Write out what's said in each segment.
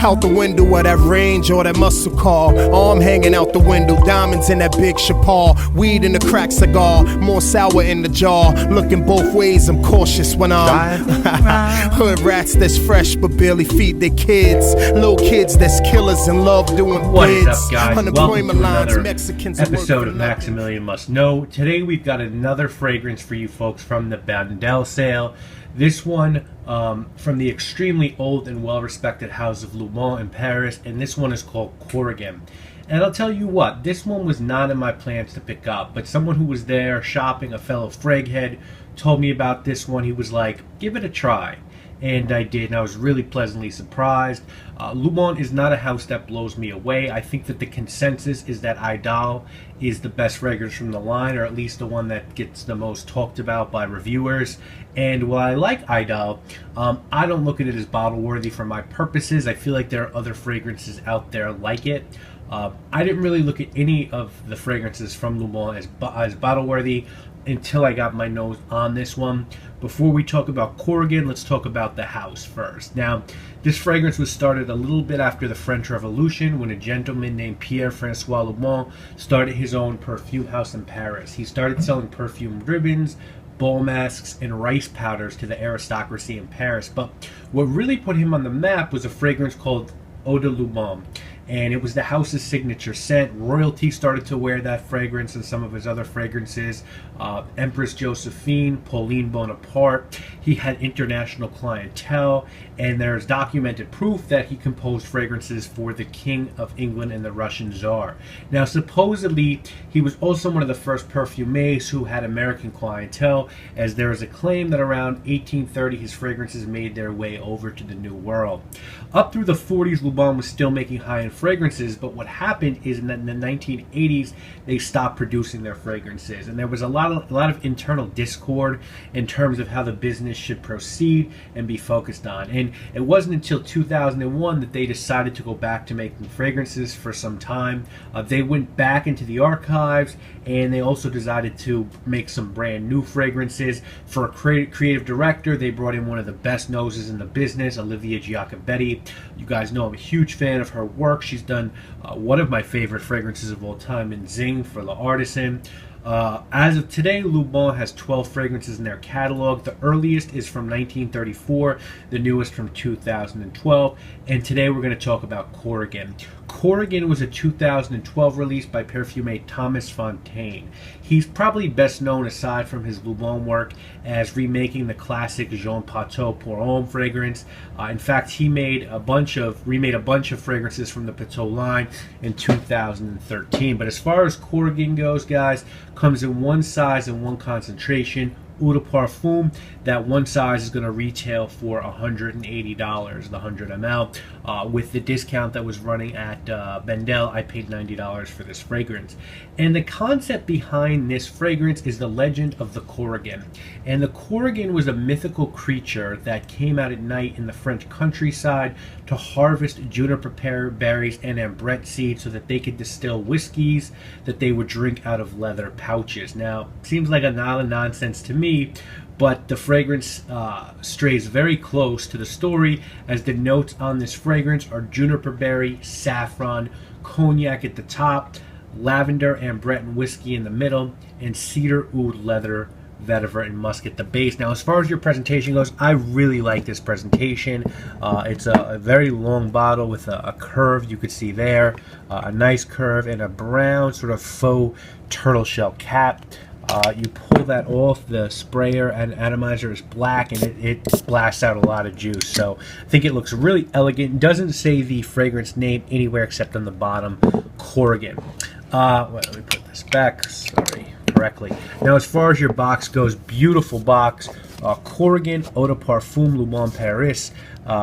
Out the window of that range or that muscle car. Arm hanging out the window, diamonds in that big chappal. Weed in the crack cigar, more sour in the jar. Looking both ways, I'm cautious when I'm hood rats that's fresh but barely feed their kids. Little kids that's killers and love doing What bids. is up, guys? Unemployment Welcome to lines, another Mexicans episode of Maximilian Must Know. Today we've got another fragrance for you folks from the Bandel sale. This one from the extremely old and well-respected house of Lubin in Paris, and this one is called Korrigan. And I'll tell you what, this one was not in my plans to pick up, but someone who was there shopping, a fellow fraghead, told me about this one. He was like, give it a try. And I did, and I was really pleasantly surprised. Lubin is not a house that blows me away. I think that the consensus is that Idol is the best fragrance from the line, or at least the one that gets the most talked about by reviewers. And while I like Idol, I don't look at it as bottle worthy for my purposes. I feel like there are other fragrances out there like it. I didn't really look at any of the fragrances from Lubin as bottle worthy until I got my nose on this one. Before we talk about Korrigan, let's talk about the house first. Now, this fragrance was started a little bit after the French Revolution, when a gentleman named Pierre-François Lubin started his own perfume house in Paris. He started selling perfumed ribbons, ball masks, and rice powders to the aristocracy in Paris. But what really put him on the map was a fragrance called Eau de Lubin. And it was the house's signature scent. Royalty started to wear that fragrance and some of his other fragrances. Empress Josephine, Pauline Bonaparte. He had international clientele, and there's documented proof that he composed fragrances for the King of England and the Russian Tsar. Now, supposedly, he was also one of the first perfumers who had American clientele, as there is a claim that around 1830 his fragrances made their way over to the New World. Up through the 40s, Lubin was still making high-end fragrances, but what happened is in the 1980s they stopped producing their fragrances, and there was a lot of internal discord in terms of how the business should proceed and be focused on. And it wasn't until 2001 that they decided to go back to making fragrances for some time. They went back into the archives, and they also decided to make some brand new fragrances. For a creative director, they brought in one of the best noses in the business, Olivia Giacobetti. You guys know I'm a huge fan of her work. She's done one of my favorite fragrances of all time in Zing for La Artisan. As of today, Lubin has 12 fragrances in their catalog. The earliest is from 1934, the newest from 2012, and today we're going to talk about Korrigan. Korrigan was a 2012 release by perfumer Thomas Fontaine. He's probably best known, aside from his Lubin work, as remaking the classic Jean Patou Pour Homme fragrance. In fact, he remade a bunch of fragrances from the Patou line in 2013. But as far as Korrigan goes, guys, comes in one size and one concentration. Eau de Parfum, that one size is going to retail for $180, the 100 ml. With the discount that was running at Bandel, I paid $90 for this fragrance. And the concept behind this fragrance is the legend of the Korrigan. And the Korrigan was a mythical creature that came out at night in the French countryside to harvest juniper berries and ambrette seeds so that they could distill whiskeys that they would drink out of leather pouches. Now, seems like a lot of nonsense to me, but the fragrance strays very close to the story, as the notes on this fragrance are juniper berry, saffron, cognac at the top, lavender, ambrette, and whiskey in the middle, and cedar, oud, leather, vetiver, and musk at the base. Now, as far as your presentation goes, I really like this presentation. It's a very long bottle with a curve you could see there, a nice curve, and a brown sort of faux turtle shell cap. You pull that off, the sprayer and atomizer is black, and it blasts out a lot of juice. So I think it looks really elegant. It doesn't say the fragrance name anywhere except on the bottom, Korrigan. Let me put this back, correctly. Now, as far as your box goes, beautiful box. Korrigan Eau de Parfum Lubin Paris.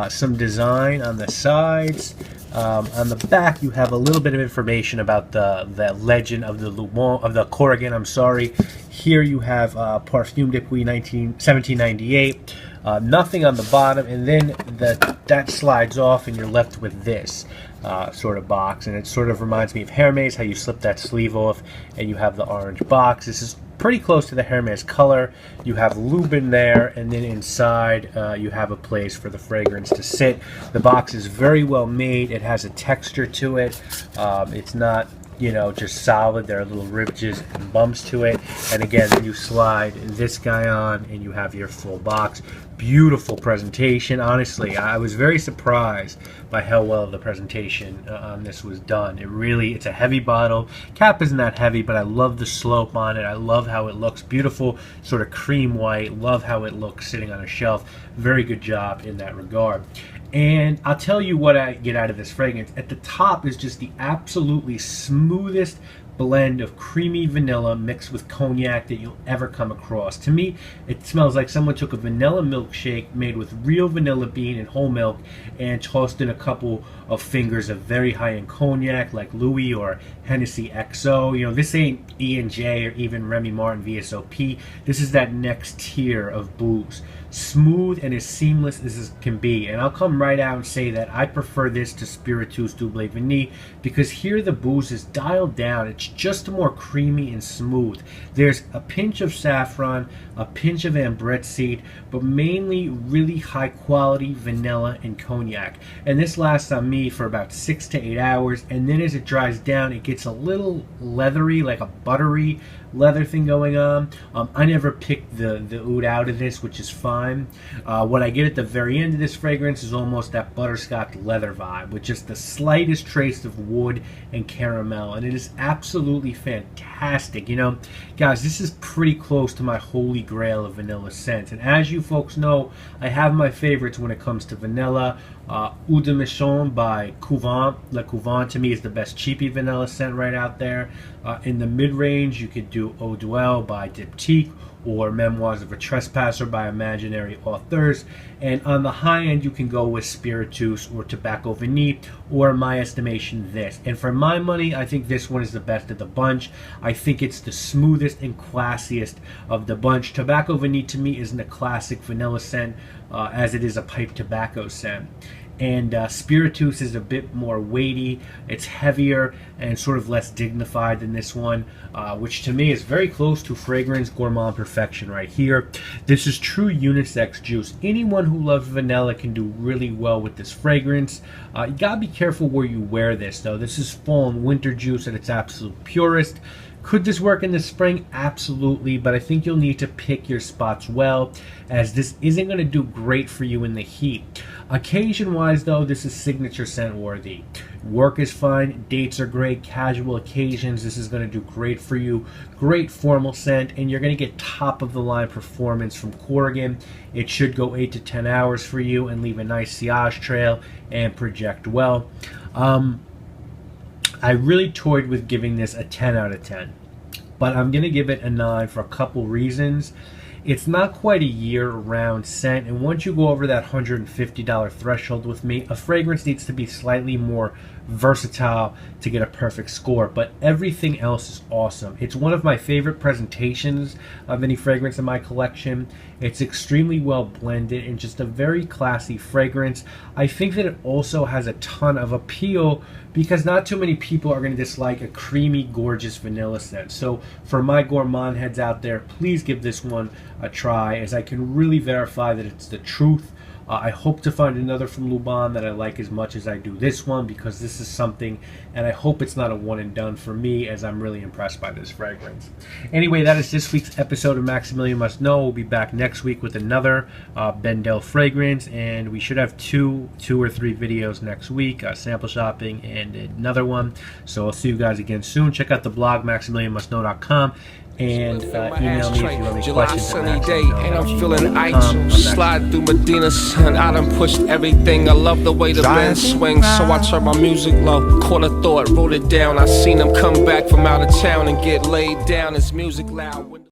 Some design on the sides. On the back, you have a little bit of information about the legend of the Korrigan. I'm sorry. Here you have Parfum depuis 1798. Nothing on the bottom, and then that slides off, and you're left with this sort of box. And it sort of reminds me of Hermes, how you slip that sleeve off, and you have the orange box. This is pretty close to the Hermes color. You have Lubin there, and then inside you have a place for the fragrance to sit. The box is very well made. It has a texture to it. It's not, you know, just solid. There are little ridges and bumps to it. And again, you slide this guy on and you have your full box. Beautiful presentation. Honestly, I was very surprised by how well the presentation on this was done. It's a heavy bottle. Cap isn't that heavy, but I love the slope on it. I love how it looks. Beautiful, sort of cream white. Love how it looks sitting on a shelf. Very good job in that regard. And I'll tell you what I get out of this fragrance. At the top is just the absolutely smoothest blend of creamy vanilla mixed with cognac that you'll ever come across. To me, it smells like someone took a vanilla milkshake made with real vanilla bean and whole milk and tossed in a couple of fingers of very high-end cognac like Louis or Hennessy XO. You know, this ain't E&J or even Remy Martin VSOP. This is that next tier of booze. Smooth and as seamless as it can be. And I'll come right out and say that I prefer this to Spiritueux Double Vanille because here the booze is dialed down. It's just more creamy and smooth. There's a pinch of saffron, a pinch of ambrette seed, but mainly really high quality vanilla and cognac. And this lasts on me for about 6 to 8 hours, and then as it dries down it gets a little leathery, like a buttery leather thing going on. I never picked the oud out of this, which is fine. What I get at the very end of this fragrance is almost that butterscotch leather vibe with just the slightest trace of wood and caramel, and it is absolutely fantastic. You know, guys, this is pretty close to my holy grail of vanilla scents, and as you folks know, I have my favorites when it comes to vanilla. Eau de Mission by Couvent. Le Couvent to me is the best cheapy vanilla scent right out there. In the mid-range, you could do Eau Duelle by Diptyque or Memoirs of a Trespasser by Imaginary Authors. And on the high end, you can go with Spiritueux or Tobacco Vanille, or in my estimation, this. And for my money, I think this one is the best of the bunch. I think it's the smoothest and classiest of the bunch. Tobacco Vanille to me isn't a classic vanilla scent as it is a pipe tobacco scent. And Spiritueux is a bit more weighty, it's heavier and sort of less dignified than this one, which to me is very close to fragrance gourmand perfection right here. This is true unisex juice. Anyone who loves vanilla can do really well with this fragrance. You gotta be careful where you wear this though. This is fall and winter juice at its absolute purest. Could this work in the spring? Absolutely, but I think you'll need to pick your spots well, as this isn't going to do great for you in the heat. Occasion-wise, though, this is signature scent worthy. Work is fine, dates are great, casual occasions, this is going to do great for you. Great formal scent, and you're going to get top-of-the-line performance from Korrigan. It should go 8 to 10 hours for you and leave a nice sillage trail and project well. I really toyed with giving this a 10 out of 10, but I'm going to give it a 9 for a couple reasons. It's not quite a year-round scent, and once you go over that $150 threshold with me, a fragrance needs to be slightly more versatile to get a perfect score, but everything else is awesome. It's one of my favorite presentations of any fragrance in my collection. It's extremely well blended and just a very classy fragrance. I think that it also has a ton of appeal because not too many people are going to dislike a creamy, gorgeous vanilla scent. So for my gourmand heads out there, please give this one a try, as I can really verify that it's the truth. I hope to find another from Lubin that I like as much as I do this one, because this is something, and I hope it's not a one and done for me, as I'm really impressed by this fragrance. Anyway, that is this week's episode of Maximilian Must Know. We'll be back next week with another Bendel fragrance, and we should have two or three videos next week, sample shopping and another one. So I'll see you guys again soon. Check out the blog, MaximilianMustKnow.com. And email me if you have any July questions. sunny day, and I'm feeling ice. Slide through Medina, son. I done pushed everything. I love the way the band swings, so I turn my music low. Caught a thought, wrote it down. I seen him come back from out of town and get laid down. His music loud.